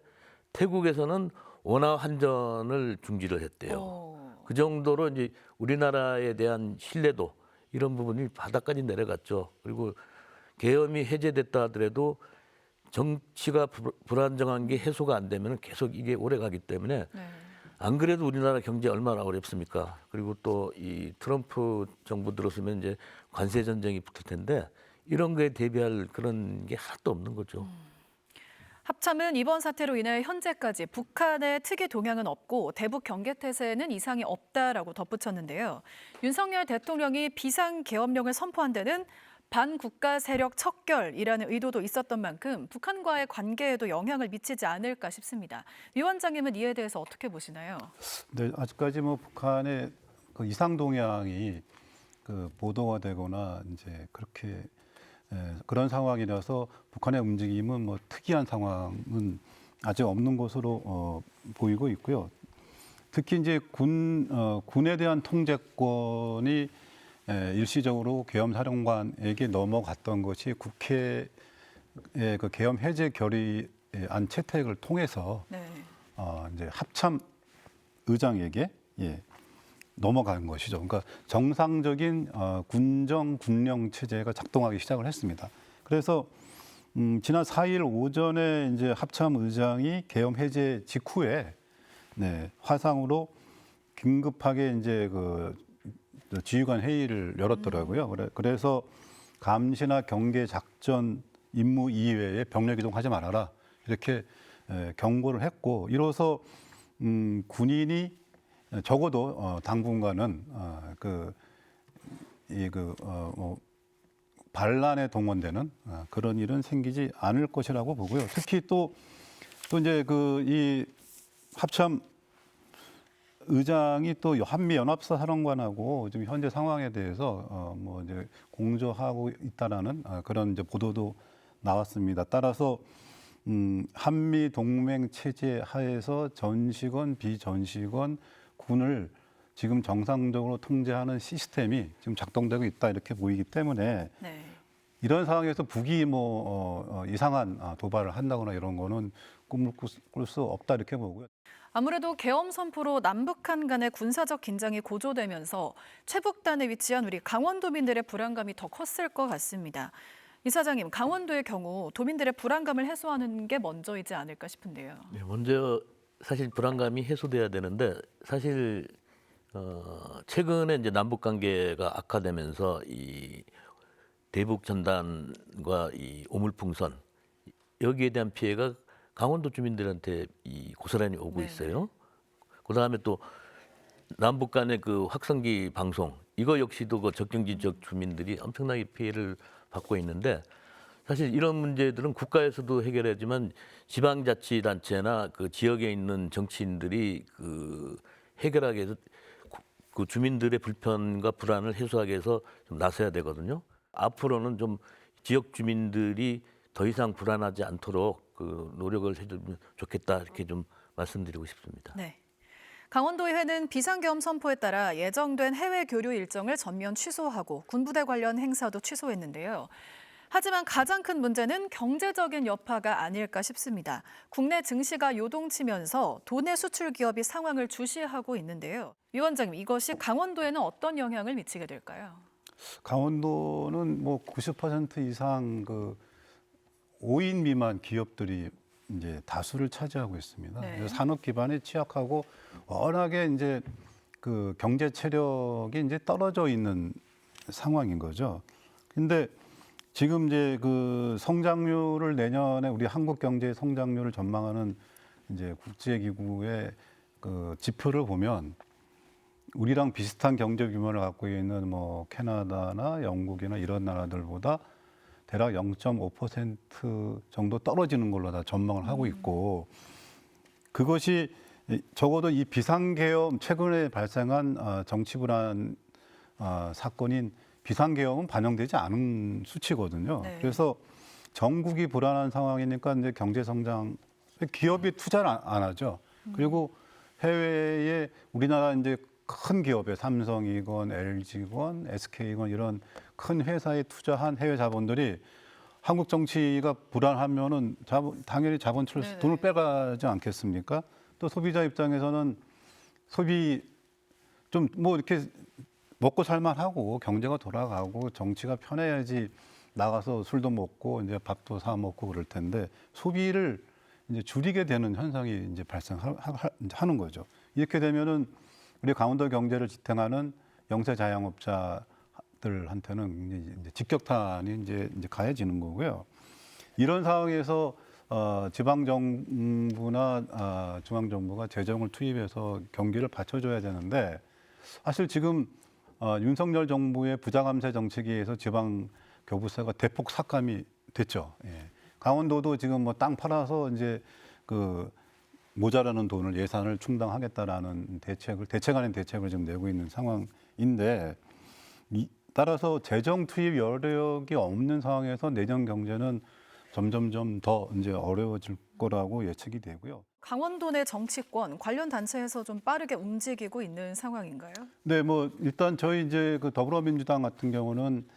태국에서는 원화 환전을 중지를 했대요. 그 정도로 이제 우리나라에 대한 신뢰도 이런 부분이 바닥까지 내려갔죠. 그리고 계엄이 해제됐다 하더라도 정치가 불안정한 게 해소가 안 되면 계속 이게 오래 가기 때문에 네. 안 그래도 우리나라 경제 얼마나 어렵습니까? 그리고 또 이 트럼프 정부 들어서면 이제 관세 전쟁이 붙을 텐데 이런 거에 대비할 그런 게 하나도 없는 거죠. 합참은 이번 사태로 인해 현재까지 북한의 특이 동향은 없고 대북 경계태세에는 이상이 없다라고 덧붙였는데요. 윤석열 대통령이 비상계엄령을 선포한 데는 반국가 세력 척결이라는 의도도 있었던 만큼 북한과의 관계에도 영향을 미치지 않을까 싶습니다. 위원장님은 이에 대해서 어떻게 보시나요? 네, 아직까지 뭐 북한의 그 이상 동향이 그 보도가 되거나 이제 그렇게 그런 상황이라서 북한의 움직임은 뭐 특이한 상황은 아직 없는 것으로 보이고 있고요. 특히 이제 군에 대한 통제권이 일시적으로 계엄사령관에게 넘어갔던 것이 국회의 그 계엄 해제 결의안 채택을 통해서 네. 이제 합참 의장에게 넘어간 것이죠. 그러니까 정상적인 군령 체제가 작동하기 시작을 했습니다. 그래서 지난 4일 오전에 이제 합참 의장이 계엄 해제 직후에 화상으로 긴급하게 이제 그 지휘관 회의를 열었더라고요. 그래서 감시나 경계 작전 임무 이외에 병력 이동하지 말아라 이렇게 경고를 했고 이로써 군인이 적어도 당분간은 반란에 동원되는 그런 일은 생기지 않을 것이라고 보고요. 특히 또 이제 이 합참 의장이 또 한미 연합사 사령관하고 지금 현재 상황에 대해서 뭐 이제 공조하고 있다라는 그런 이제 보도도 나왔습니다. 따라서 한미 동맹 체제 하에서 전시건 비전시건 군을 지금 정상적으로 통제하는 시스템이 지금 작동되고 있다 이렇게 보이기 때문에 네. 이런 상황에서 북이 뭐 이상한 도발을 한다거나 이런 거는 꿈을 꿀 수 없다 이렇게 보고요. 아무래도 계엄 선포로 남북한 간의 군사적 긴장이 고조되면서 최북단에 위치한 우리 강원도민들의 불안감이 더 컸을 것 같습니다. 이사장님, 강원도의 경우 도민들의 불안감을 해소하는 게 먼저이지 않을까 싶은데요. 네, 먼저 사실 불안감이 해소돼야 되는데 사실 최근에 이제 남북 관계가 악화되면서 이 대북 전단과 이 오물풍선 여기에 대한 피해가 강원도 주민들한테 이 고스란히 오고 네. 있어요. 그다음에 또 남북 간의 그 확성기 방송 이거 역시도 그 적경지 지역 주민들이 엄청나게 피해를 받고 있는데 사실 이런 문제들은 국가에서도 해결하지만 지방자치단체나 그 지역에 있는 정치인들이 그 해결하기 위해서 그 주민들의 불편과 불안을 해소하기 위해서 좀 나서야 되거든요. 앞으로는 좀 지역 주민들이 더 이상 불안하지 않도록 그 노력을 해주면 좋겠다 이렇게 좀 말씀드리고 싶습니다. 네. 강원도의회는 비상계엄 선포에 따라 예정된 해외 교류 일정을 전면 취소하고 군부대 관련 행사도 취소했는데요. 하지만 가장 큰 문제는 경제적인 여파가 아닐까 싶습니다. 국내 증시가 요동치면서 도내 수출 기업이 상황을 주시하고 있는데요. 위원장님, 이것이 강원도에는 어떤 영향을 미치게 될까요? 강원도는 뭐 90% 이상 그 5인 미만 기업들이 이제 다수를 차지하고 있습니다. 네. 그래서 산업 기반에 취약하고 워낙에 이제 그 경제 체력이 이제 떨어져 있는 상황인 거죠. 근데 지금 이제 그 성장률을 내년에 우리 한국 경제의 성장률을 전망하는 이제 국제기구의 그 지표를 보면 우리랑 비슷한 경제 규모를 갖고 있는 뭐 캐나다나 영국이나 이런 나라들보다 대략 0.5% 정도 떨어지는 걸로 다 전망을 하고 있고 그것이 적어도 이 비상계엄 최근에 발생한 정치 불안 사건인 비상계엄은 반영되지 않은 수치거든요. 네. 그래서 전국이 불안한 상황이니까 이제 경제 성장 기업이 투자를 안 하죠. 그리고 해외에 우리나라 이제 큰 기업에 삼성이건 LG건 SK건 이런 큰 회사에 투자한 해외 자본들이 한국 정치가 불안하면은 당연히 자본출에서 네네. 돈을 빼가지 않겠습니까? 또 소비자 입장에서는 소비 좀 뭐 이렇게 먹고 살만하고 경제가 돌아가고 정치가 편해야지 나가서 술도 먹고 이제 밥도 사 먹고 그럴 텐데 소비를 이제 줄이게 되는 현상이 이제 발생하는 거죠. 이렇게 되면은 우리 강원도 경제를 지탱하는 영세 자영업자들한테는 이제 직격탄이 이제 가해지는 거고요. 이런 상황에서 지방 정부나 중앙 정부가 재정을 투입해서 경기를 받쳐줘야 되는데 사실 지금 윤석열 정부의 부자 감세 정책에 의해서 지방 교부세가 대폭 삭감이 됐죠. 예. 강원도도 지금 뭐 땅 팔아서 이제 그 모자라는 돈을 예산을 충당하겠다라는 대책 아닌 대책을 지금 내고 있는 상황인데 따라서 재정 투입 여력이 없는 상황에서 내년 경제는 점점점 더 이제 어려워질 거라고 예측이 되고요. 강원도 내 정치권 관련 단체에서 좀 빠르게 움직이고 있는 상황인가요? 네, 뭐 일단 저희 이제 그 더불어민주당 같은 경우는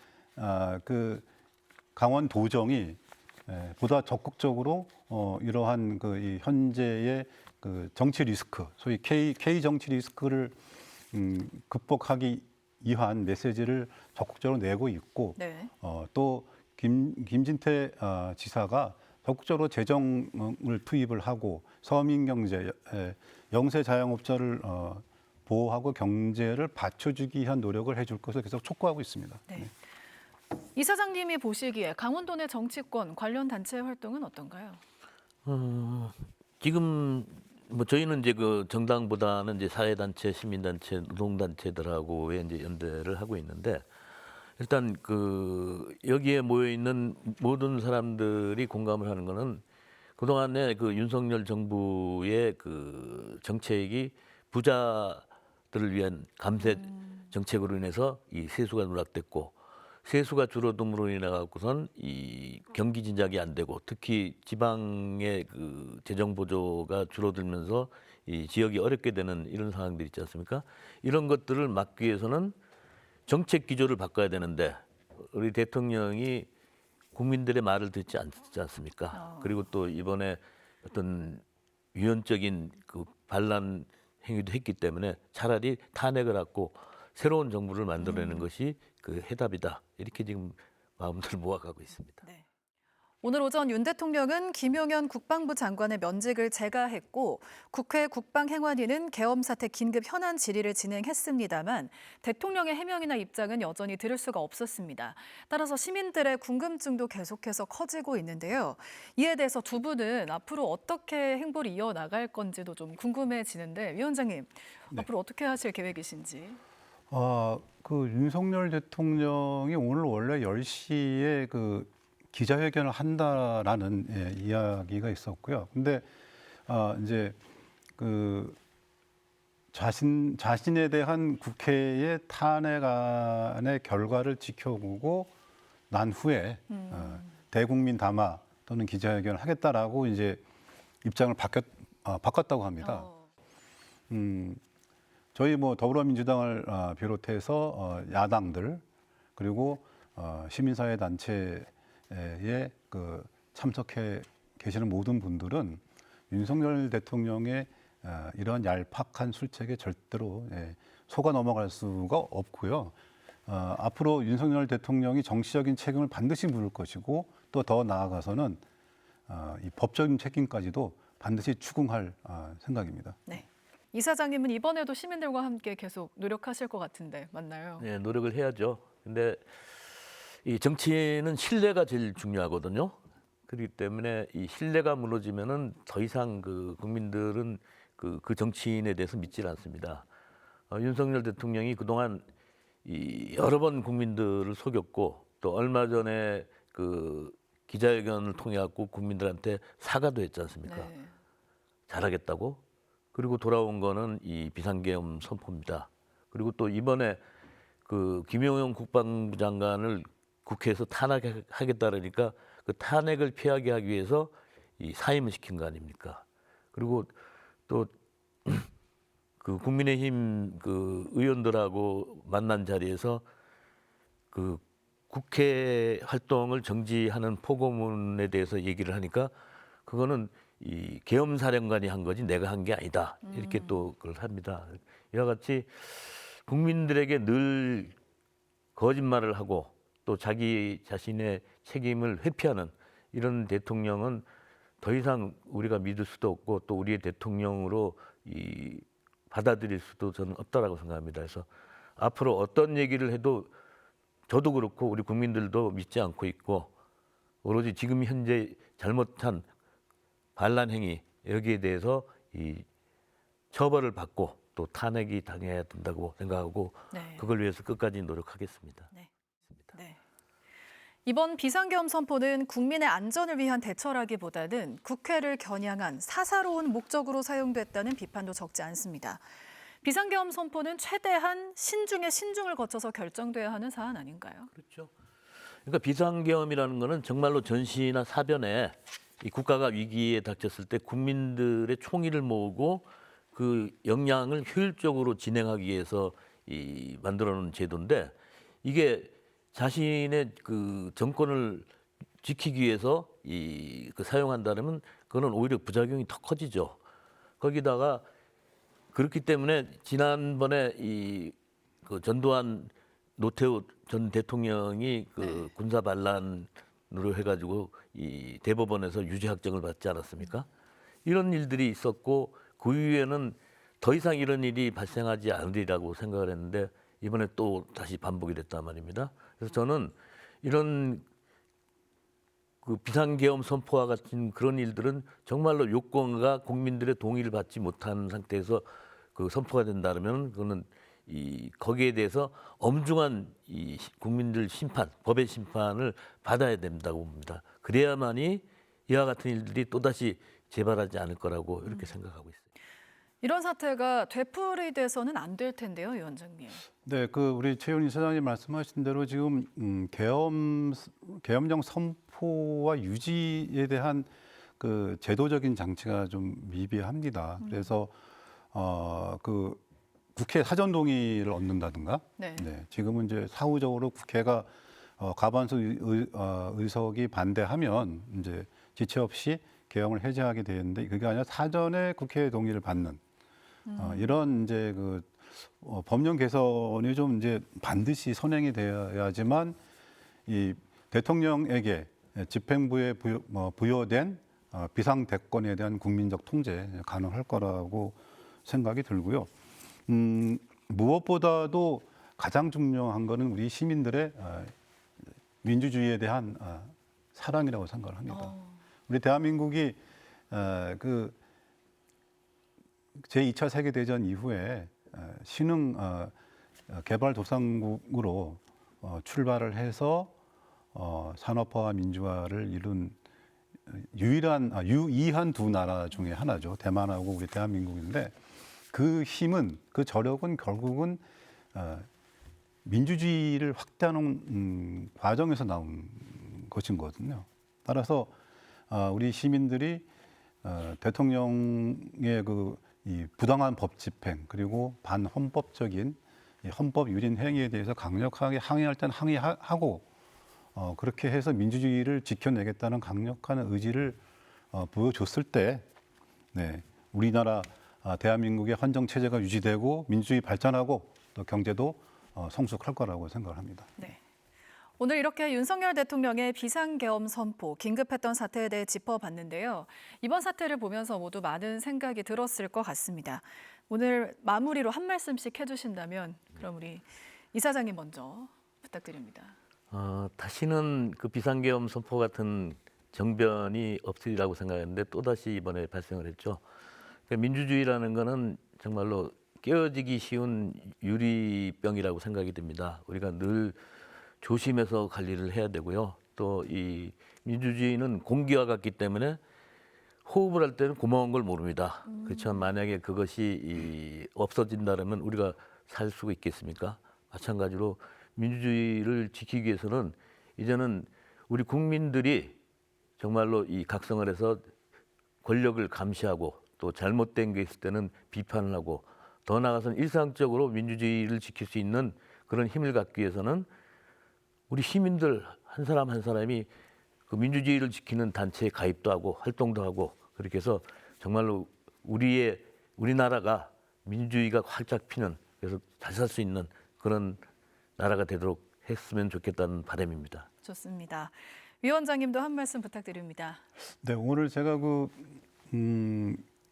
그 강원도정이 보다 적극적으로 이러한 그 이 현재의 그 정치 리스크, 소위 K 정치 리스크를 극복하기 위한 메시지를 적극적으로 내고 있고 네. 또 김진태 지사가 적극적으로 재정을 투입을 하고 서민 경제, 영세 자영업자를 보호하고 경제를 받쳐주기 위한 노력을 해줄 것을 계속 촉구하고 있습니다. 네. 이사장님이 보시기에 강원도 내 정치권 관련 단체 활동은 어떤가요? 지금 뭐 저희는 이제 그 정당보다는 이제 사회단체, 시민단체, 노동단체들하고의 이제 연대를 하고 있는데 일단 그 여기에 모여 있는 모든 사람들이 공감을 하는 거는 그동안에 그 윤석열 정부의 그 정책이 부자들을 위한 감세 정책으로 인해서 이 세수가 누락됐고 세수가 줄어듦으로 인해 갖고선 이 경기 진작이 안 되고 특히 지방의 그 재정 보조가 줄어들면서 이 지역이 어렵게 되는 이런 상황들이 있지 않습니까? 이런 것들을 막기 위해서는 정책 기조를 바꿔야 되는데 우리 대통령이 국민들의 말을 듣지 않지 않습니까? 그리고 또 이번에 어떤 위헌적인 그 반란 행위도 했기 때문에 차라리 탄핵을 하고 새로운 정부를 만들어내는 것이 그 해답이다. 이렇게 지금 마음들을 모아가고 있습니다. 네. 오늘 오전 윤 대통령은 김용현 국방부 장관의 면직을 재가했고 국회 국방행안위는 계엄 사태 긴급 현안 질의를 진행했습니다만 대통령의 해명이나 입장은 여전히 들을 수가 없었습니다. 따라서 시민들의 궁금증도 계속해서 커지고 있는데요. 이에 대해서 두 분은 앞으로 어떻게 행보를 이어나갈 건지도 좀 궁금해지는데 위원장님, 네. 앞으로 어떻게 하실 계획이신지. 그 윤석열 대통령이 오늘 원래 10시에 그 기자회견을 한다라는 이야기가 있었고요. 근데 이제 그 자신에 대한 국회의 탄핵안의 결과를 지켜보고 난 후에 대국민 담화 또는 기자회견을 하겠다라고 이제 입장을 바꿨다고 합니다. 저희 뭐 더불어민주당을 비롯해서 야당들 그리고 시민사회 단체에 그 참석해 계시는 모든 분들은 윤석열 대통령의 이러한 얄팍한 술책에 절대로 속아 넘어갈 수가 없고요. 앞으로 윤석열 대통령이 정치적인 책임을 반드시 물을 것이고 또 더 나아가서는 이 법적인 책임까지도 반드시 추궁할 생각입니다. 네. 이사장님은 이번에도 시민들과 함께 계속 노력하실 것 같은데 맞나요? 네, 노력을 해야죠. 근데 이 정치는 신뢰가 제일 중요하거든요. 그렇기 때문에 이 신뢰가 무너지면은 더 이상 그 국민들은 그 정치인에 대해서 믿질 않습니다. 윤석열 대통령이 그동안 이 여러 번 국민들을 속였고 또 얼마 전에 그 기자회견을 통해 갖고 국민들한테 사과도 했지 않습니까? 네. 잘하겠다고. 그리고 돌아온 거는 이 비상계엄 선포입니다. 그리고 또 이번에 그 김용현 국방부 장관을 국회에서 탄핵하겠다 그러니까 그 탄핵을 피하게 하기 위해서 이 사임을 시킨 거 아닙니까? 그리고 또 그 국민의힘 그 의원들하고 만난 자리에서 그 국회 활동을 정지하는 포고문에 대해서 얘기를 하니까 그거는 이 계엄 사령관이 한 거지 내가 한 게 아니다. 이렇게 또 그걸 합니다. 이와 같이 국민들에게 늘 거짓말을 하고 또 자기 자신의 책임을 회피하는 이런 대통령은 더 이상 우리가 믿을 수도 없고 또 우리의 대통령으로 이 받아들일 수도 저는 없다라고 생각합니다. 그래서 앞으로 어떤 얘기를 해도 저도 그렇고 우리 국민들도 믿지 않고 있고 오로지 지금 현재 잘못한 반란 행위 여기에 대해서 이 처벌을 받고 또 탄핵이 당해야 된다고 생각하고 네. 그걸 위해서 끝까지 노력하겠습니다. 네. 이번 비상계엄 선포는 국민의 안전을 위한 대처라기보다는 국회를 겨냥한 사사로운 목적으로 사용됐다는 비판도 적지 않습니다. 비상계엄 선포는 최대한 신중의 신중을 거쳐서 결정돼야 하는 사안 아닌가요? 그렇죠. 그러니까 비상계엄이라는 거는 정말로 전시나 사변에 이 국가가 위기에 닥쳤을 때 국민들의 총의를 모으고 그 역량을 효율적으로 진행하기 위해서 이 만들어놓은 제도인데 이게 자신의 그 정권을 지키기 위해서 그 사용한다면 그거는 오히려 부작용이 더 커지죠. 거기다가 그렇기 때문에 지난번에 그 전두환 노태우 전 대통령이 그 군사 반란으로 해가지고 이 대법원에서 유죄 확정을 받지 않았습니까? 이런 일들이 있었고 그 이후에는 더 이상 이런 일이 발생하지 않으리라고 생각을 했는데 이번에 또 다시 반복이 됐단 말입니다. 그래서 저는 이런 그 비상계엄 선포와 같은 그런 일들은 정말로 요건과 국민들의 동의를 받지 못한 상태에서 그 선포가 된다면 그거는 거기에 대해서 엄중한 이 국민들 심판, 법의 심판을 받아야 된다고 봅니다. 그래야만이 이와 같은 일들이 또다시 재발하지 않을 거라고 이렇게 생각하고 있어요. 이런 사태가 되풀이돼서는 안 될 텐데요, 위원장님. 네, 그 우리 최윤 이사장님 말씀하신 대로 지금 계엄령 선포와 유지에 대한 그 제도적인 장치가 좀 미비합니다. 그래서 그 국회 사전 동의를 얻는다든가, 네. 지금은 이제 사후적으로 국회가 과반수 의석이 반대하면 이제 지체 없이 개헌을 해제하게 되는데 그게 아니라 사전에 국회의 동의를 받는 이런 이제 그 법령 개선이 좀 이제 반드시 선행이 되어야지만 이 대통령에게 집행부에 부여된 비상대권에 대한 국민적 통제 가능할 거라고 생각이 들고요. 무엇보다도 가장 중요한 것은 우리 시민들의 민주주의에 대한 사랑이라고 생각을 합니다. 우리 대한민국이 그 제2차 세계대전 이후에 신흥 개발도상국으로 출발을 해서 산업화와 민주화를 이룬 유이한 두 나라 중에 하나죠. 대만하고 우리 대한민국인데 그 힘은 그 저력은 결국은 민주주의를 확대하는 과정에서 나온 것인 거거든요. 따라서 우리 시민들이 대통령의 이 부당한 법 집행 그리고 반헌법적인 헌법 유린 행위에 대해서 강력하게 항의할 때는 항의하고 그렇게 해서 민주주의를 지켜내겠다는 강력한 의지를 보여줬을 때 우리나라 대한민국의 헌정 체제가 유지되고 민주주의 발전하고 또 경제도 성숙할 거라고 생각을 합니다. 네. 오늘 이렇게 윤석열 대통령의 비상계엄 선포, 긴급했던 사태에 대해 짚어봤는데요. 이번 사태를 보면서 모두 많은 생각이 들었을 것 같습니다. 오늘 마무리로 한 말씀씩 해주신다면 그럼 우리 이사장님 먼저 부탁드립니다. 다시는 그 비상계엄 선포 같은 정변이 없으리라고 생각했는데 또다시 이번에 발생을 했죠. 그러니까 민주주의라는 거는 정말로 깨어지기 쉬운 유리병이라고 생각이 듭니다. 우리가 늘 조심해서 관리를 해야 되고요. 또 이 민주주의는 공기와 같기 때문에 호흡을 할 때는 고마운 걸 모릅니다. 그렇지만 만약에 그것이 없어진다면 우리가 살 수가 있겠습니까? 마찬가지로 민주주의를 지키기 위해서는 이제는 우리 국민들이 정말로 이 각성을 해서 권력을 감시하고 또 잘못된 게 있을 때는 비판을 하고 더 나아가서는 일상적으로 민주주의를 지킬 수 있는 그런 힘을 갖기 위해서는 우리 시민들 한 사람 한 사람이 그 민주주의를 지키는 단체에 가입도 하고 활동도 하고 그렇게 해서 정말로 우리나라가 민주주의가 활짝 피는 그래서 잘 살 수 있는 그런 나라가 되도록 했으면 좋겠다는 바람입니다. 좋습니다. 위원장님도 한 말씀 부탁드립니다. 네, 오늘 제가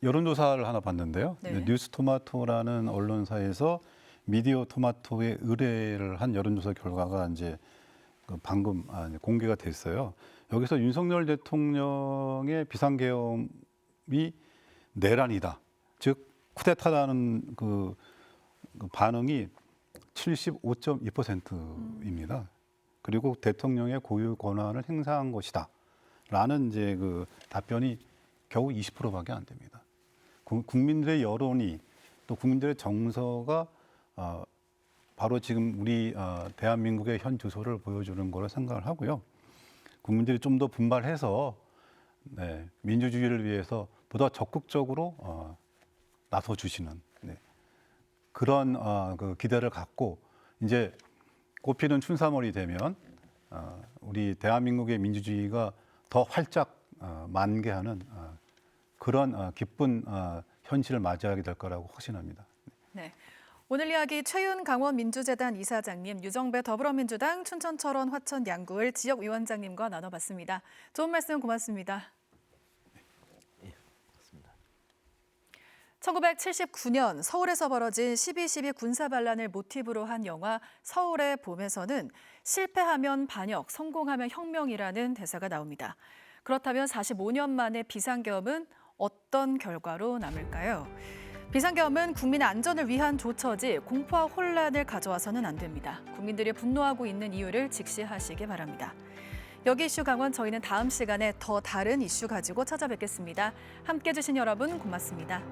여론조사를 하나 봤는데요. 네. 뉴스토마토라는 언론사에서 미디어 토마토에 의뢰를 한 여론조사 결과가 이제 방금 공개가 됐어요. 여기서 윤석열 대통령의 비상계엄이 내란이다. 즉 쿠데타라는 그 반응이 75.2%입니다. 그리고 대통령의 고유 권한을 행사한 것이다. 라는 이제 그 답변이 겨우 20%밖에 안 됩니다. 국민들의 여론이 또 국민들의 정서가 바로 지금 우리 대한민국의 현 주소를 보여주는 거로 생각을 하고요. 국민들이 좀 더 분발해서 민주주의를 위해서 보다 적극적으로 나서 주시는 그런 그 기대를 갖고 이제 꽃피는 춘삼월이 되면 우리 대한민국의 민주주의가 더 활짝 만개하는 그런 기쁜 현실을 맞이하게 될 거라고 확신합니다. 네. 오늘 이야기 최윤 강원민주재단 이사장님, 유정배 더불어민주당 춘천철원 화천 양구을 지역위원장님과 나눠봤습니다. 좋은 말씀 고맙습니다. 1979년 서울에서 벌어진 12.12 군사반란을 모티브로 한 영화 서울의 봄에서는 실패하면 반역, 성공하면 혁명이라는 대사가 나옵니다. 그렇다면 45년 만에 비상계엄은 어떤 결과로 남을까요? 비상계엄은 국민의 안전을 위한 조처지 공포와 혼란을 가져와서는 안 됩니다. 국민들이 분노하고 있는 이유를 직시하시기 바랍니다. 여기 이슈 강원, 저희는 다음 시간에 더 다른 이슈 가지고 찾아뵙겠습니다. 함께해 주신 여러분 고맙습니다.